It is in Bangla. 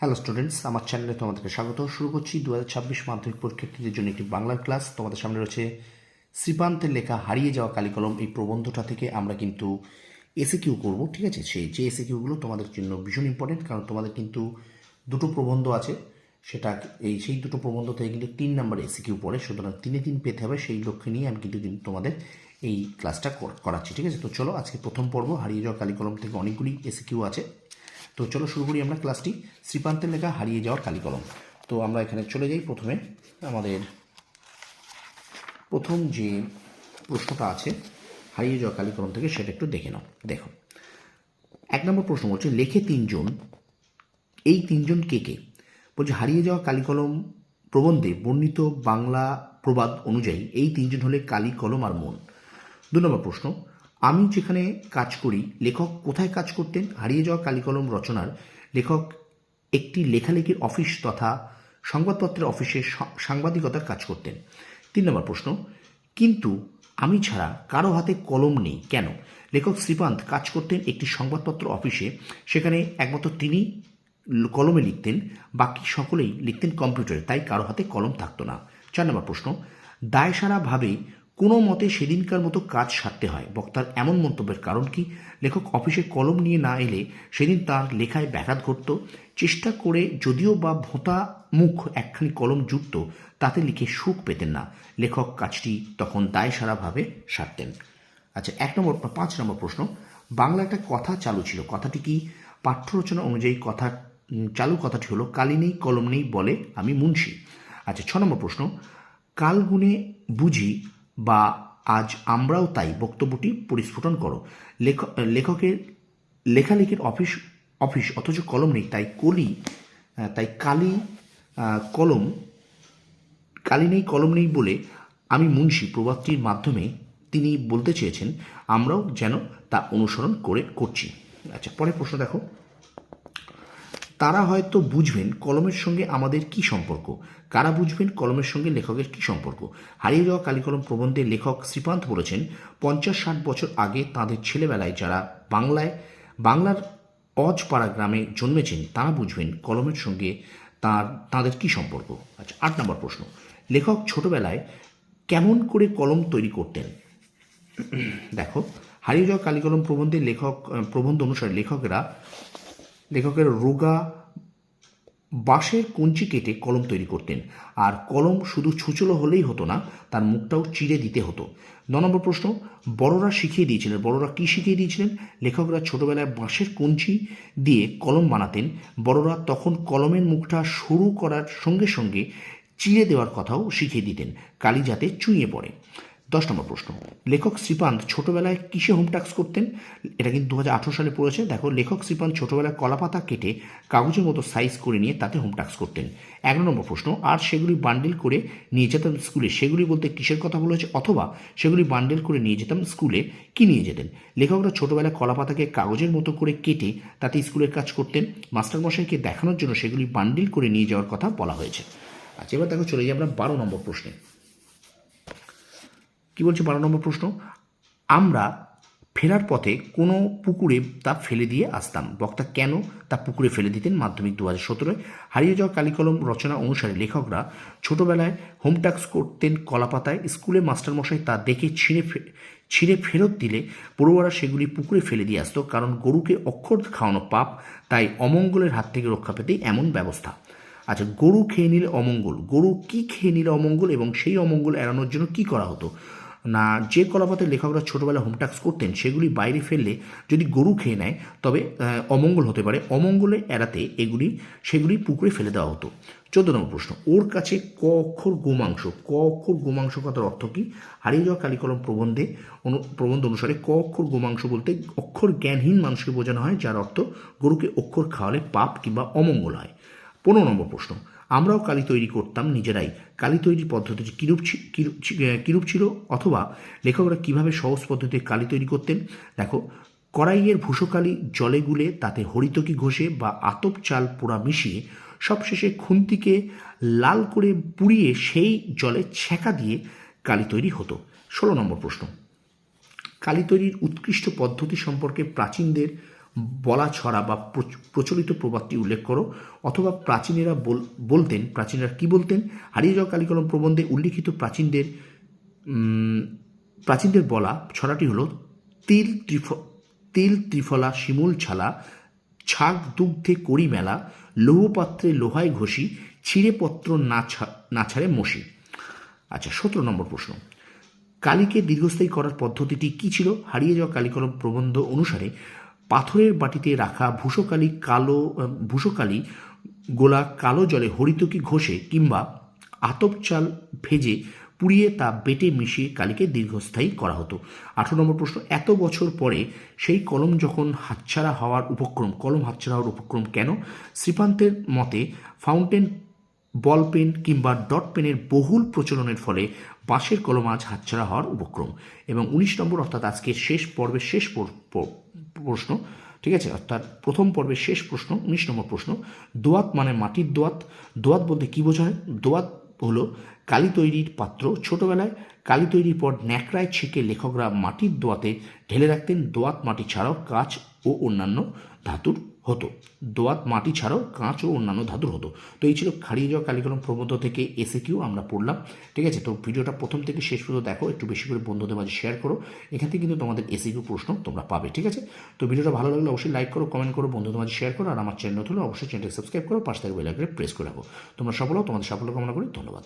হ্যালো স্টুডেন্টস, আমার চ্যানেলে তোমাদেরকে স্বাগত। শুরু করছি 2026 মাধ্যমিক পরীক্ষার্থীদের জন্য একটি বাংলার ক্লাস। তোমাদের সামনে রয়েছে শ্রীপান্তের লেখা হারিয়ে যাওয়া কালিকলম। এই প্রবন্ধটা থেকে আমরা কিন্তু এসএকিউ করব, ঠিক আছে? সেই যে এসএকিউগুলো তোমাদের জন্য ভীষণ ইম্পর্টেন্ট, কারণ তোমাদের কিন্তু দুটো প্রবন্ধ আছে, সেটা সেই দুটো প্রবন্ধ থেকে কিন্তু 3 নম্বর এসএকিউ পড়ে, সুতরাং 3 পেতে হবে। সেই লক্ষ্যে নিয়ে আমি কিন্তু তোমাদের এই ক্লাসটা করাচ্ছি, ঠিক আছে? তো চলো, আজকে প্রথম পর্ব হারিয়ে যাওয়া কালিকলম থেকে অনেকগুলি এসএকিউ আছে। তো চলো শুরু করি আমরা ক্লাসটি। শ্রীপান্তের লেখা হারিয়ে যাওয়া কালিকলম। তো আমরা এখানে চলে যাই। প্রথমে আমাদের প্রথম যে প্রশ্নটা আছে হারিয়ে যাওয়া কালিকলম থেকে, সেটা একটু দেখে নাও। দেখো, 1 নম্বর প্রশ্ন বলছে, লেখে 3 জন, এই 3 জন কে কে? বলছে হারিয়ে যাওয়া কালিকলম প্রবন্ধে বর্ণিত বাংলা প্রবাদ অনুযায়ী এই 3 জন হলে কালি, কলম আর মন। 2 নম্বর প্রশ্ন, আমি যেখানে কাজ করি লেখক কোথায় কাজ করতেন? হারিয়ে যাওয়া কালিকলম রচনার লেখক একটি লেখালেখির অফিস তথা সংবাদপত্রের অফিসে সাংবাদিকতার কাজ করতেন। 3 নম্বর প্রশ্ন, কিন্তু আমি ছাড়া কারো হাতে কলম নেই কেন? লেখক শ্রীপান্ত কাজ করতেন একটি সংবাদপত্র অফিসে, সেখানে একমাত্র তিনি কলমে লিখতেন, বাকি সকলেই লিখতেন কম্পিউটারে, তাই কারো হাতে কলম থাকতো না। 4 নম্বর প্রশ্ন, দায়সারাভাবে কোনো মতে সেদিনকার মতো কাজ সারতে হয়, বক্তার এমন মন্তব্যের কারণ কি? লেখক অফিসে কলম নিয়ে না এলে সেদিন তার লেখায় ব্যাঘাত ঘটত, চেষ্টা করে যদিও বা ভোঁতা মুখ একখানি কলম জুটত, তাতে লিখে সুখ পেতেন না, লেখক কাজটি তখন দায়সারাভাবে সারতেন। আচ্ছা, 5 নম্বর প্রশ্ন, বাংলা একটা কথা চালু ছিল, কথাটি কি? পাঠ্য রচনা অনুযায়ী চালু কথাটি হলো, কালি নেই কলম নেই বলে আমি মুন্সি। আচ্ছা, 6 নম্বর প্রশ্ন, কাল গুণে বুঝি বা আজ আমরাও তাই বক্তব্যটি পরিস্ফুটন করো। লেখকের লেখালেখির অফিস অথচ কলম নেই, তাই কলম কালি নেই কলম নেই বলে আমি মুন্সি প্রবাদটির মাধ্যমে তিনি বলতে চেয়েছেন, আমরাও যেন তা অনুসরণ করছি। আচ্ছা, পরের প্রশ্ন দেখো, তারা হয়তো বুঝবেন কলমের সঙ্গে আমাদের কি সম্পর্ক? কারা বুঝবেন কলমের সঙ্গে লেখকের কি সম্পর্ক? হারিয়ে যাওয়া কালিকলম প্রবন্ধে লেখক শ্রীপান্ত বলেছেন, 50-60 বছর আগে তাঁদের ছেলেবেলায় যারা বাংলার অজপাড়া গ্রামে জন্মেছেন, তারা বুঝবেন কলমের সঙ্গে তাঁদের কি সম্পর্ক। আচ্ছা, 8 নম্বর প্রশ্ন, লেখক ছোটবেলায় কেমন করে কলম তৈরি করতেন? দেখো, হারিয়ে যাওয়া কালিকলম প্রবন্ধ অনুসারে লেখকের রোগা বাঁশের কঞ্চি কেটে কলম তৈরি করতেন, আর কলম শুধু ছুচলো হলেই হতো না, তার মুখটাও চিরে দিতে হতো। 9 নম্বর প্রশ্ন, বড়রা কি শিখিয়ে দিয়েছিলেন? লেখকরা ছোটবেলায় বাঁশের কঞ্চি দিয়ে কলম বানাতেন, বড়রা তখন কলমের মুখটা সরু করার সঙ্গে সঙ্গে চিরে দেওয়ার কথাও শিখিয়ে দিতেন, কালি যাতে চুইয়ে পড়ে। 10 নম্বর প্রশ্ন, লেখক শ্রীপান্ত ছোটবেলায় কিসে হোম টাস্ক করতেন? এটা কিন্তু 2018 সালে পড়েছে। দেখো, লেখক শ্রীপান্ত ছোটবেলায় কলাপাতা কেটে কাগজের মতো সাইজ করে নিয়ে তাতে হোম টাস্ক করতেন। 11 নম্বর প্রশ্ন, আর সেগুলি বান্ডিল করে নিয়ে যেতাম স্কুলে, সেগুলি বলতে কিসের কথা বলেছে? অথবা সেগুলি বান্ডিল করে নিয়ে যেতাম স্কুলে, কি নিয়ে যেতেন? লেখকরা ছোটবেলায় কলাপাতাকে কাগজের মতো করে কেটে তাতে স্কুলের কাজ করতেন, মাস্টারমশাইকে দেখানোর জন্য সেগুলি বান্ডিল করে নিয়ে যাওয়ার কথা বলা হয়েছে। আচ্ছা, এবার দেখো চলে যাই আমরা 12 নম্বর প্রশ্নে। কি বলছে 12 নম্বর প্রশ্ন, আমরা ফেরার পথে কোনো পুকুরে তা ফেলে দিয়ে আসতাম, বক্তা কেন তা পুকুরে ফেলে দিতেন? মাধ্যমিক 2017। হারিয়ে যাওয়া কালিকলম রচনা অনুসারে লেখকরা ছোটবেলায় হোম টাস্ক করতেন কলাপাতায়, স্কুলে মাস্টারমশাই তা দেখে ছিঁড়ে ফেরত দিলে পড়ুয়ারা সেগুলি পুকুরে ফেলে দিয়ে আসতো, কারণ গরুকে অক্ষর খাওয়ানো পাপ, তাই অমঙ্গলের হাত থেকে রক্ষা পেতে এমন ব্যবস্থা। আচ্ছা, গরু খেয়ে নিলে অমঙ্গল, গরু কি খেয়ে নিলে অমঙ্গল এবং সেই অমঙ্গল এড়ানোর জন্য কি করা হতো? না, যে কলাপাতায় লেখকরা ছোটবেলায় হোম টাস্ক করতেন সেগুলি বাইরে ফেললে যদি গরু খেয়ে নেয় তবে অমঙ্গল হতে পারে, অমঙ্গলে এড়াতে সেগুলি পুকুরে ফেলে দেওয়া হতো। 14 নম্বর প্রশ্ন, ওর কাছে ক অক্ষর গোমাংস কথার অর্থ কি? হারিয়ে যাওয়া কালিকলম প্রবন্ধ অনুসারে ক অক্ষর গোমাংস বলতে অক্ষর জ্ঞানহীন মানুষকে বোঝানো হয়, যার অর্থ গরুকে অক্ষর খাওয়ালে পাপ কিংবা অমঙ্গল হয়। 15 নম্বর প্রশ্ন, আমরাও কালি তৈরি করতাম নিজেরাই, কালি তৈরির পদ্ধতি কিরূপ ছিল, অথবা লেখকরা কিভাবে সহজ পদ্ধতিতে কালি তৈরি করতেন? দেখো, কড়াইয়ের ভূষকালি জলে গুলে তাতে হরিতকি ঘষে বা আতপ চাল পোড়া মিশিয়ে সবশেষে খুন্তিকে লাল করে পুড়িয়ে সেই জলে ছ্যাঁকা দিয়ে কালি তৈরি হতো। 16 নম্বর প্রশ্ন, কালি তৈরির উৎকৃষ্ট পদ্ধতি সম্পর্কে প্রাচীনদের বলা ছড়া বা প্রচলিত প্রবাদটি উল্লেখ করো, অথবা প্রাচীনেরা প্রাচীনরা কি বলতেন। হারিয়ে যাওয়া কালিকলম প্রবন্ধে উল্লিখিত প্রাচীনদের বলা ছড়াটি হলো তিল ত্রিফলা শিমুল ছালা, ছাগ দুগ্ধে করি মেলা, লৌহপাত্রে লোহায় ঘষি, ছিঁড়ে পত্র না ছাড়ে মসি। আচ্ছা, 17 নম্বর প্রশ্ন, কালিকে দীর্ঘস্থায়ী করার পদ্ধতিটি কি ছিল। হারিয়ে যাওয়া কালিকলম প্রবন্ধ অনুসারে পাথরের বাটিতে রাখা ভূষকালি গোলা কালো জলে হরিতকি ঘষে কিংবা আতপ চাল ভেজে পুড়িয়ে তা বেটে মিশিয়ে কালিকে দীর্ঘস্থায়ী করা হতো। 18 নম্বর প্রশ্ন, এত বছর পরে সেই কলম যখন হাতছাড়া হওয়ার উপক্রম কেন। শ্রীপান্তের মতে ফাউন্টেন বল পেন কিংবা ডট পেনের বহুল প্রচলনের ফলে বাঁশের কলম আজ হাতছাড়া হওয়ার উপক্রম। এবং 19 নম্বর, অর্থাৎ আজকের শেষ প্রশ্ন, ঠিক আছে, অর্থাৎ প্রথম পর্বের শেষ প্রশ্ন, 19 নম্বর প্রশ্ন, দোয়াত মানে মাটির দোয়াত। দোয়াত বলতে কি বোঝায়। দোয়াত হলো কালি তৈরির পাত্র। ছোটবেলায় কালি তৈরির পর ন্যাকড়ায় ছেঁকে লেখকরা মাটির দোয়াতে ঢেলে রাখতেন। দোয়াত মাটি ছাড়াও কাঁচ ও অন্যান্য ধাতুর হতো। তো এই ছিল হারিয়ে যাওয়া কালিকলম প্রবন্ধ থেকে এসএকিউ আমরা পড়লাম। ঠিক আছে, তো ভিডিওটা প্রথম থেকে শেষ পর্যন্ত দেখো, একটু বেশি করে বন্ধুদের মাঝে শেয়ার করো, এখান থেকে কিন্তু তোমাদের এসএকিউ প্রশ্ন তোমরা পাবে। ঠিক আছে, তো ভিডিওটা ভালো লাগলে অবশ্যই লাইক করো, কমেন্ট করো, বন্ধুদের মাঝে শেয়ার করো, আর আমার চ্যানেল হলে অবশ্যই চ্যানেলকে সাবস্ক্রাইব করো, পাশে থাকা বেল আইকনে প্রেস করে রাখো। তোমরা সফল হও, তোমাদের সাফল্য কামনা করি। ধন্যবাদ।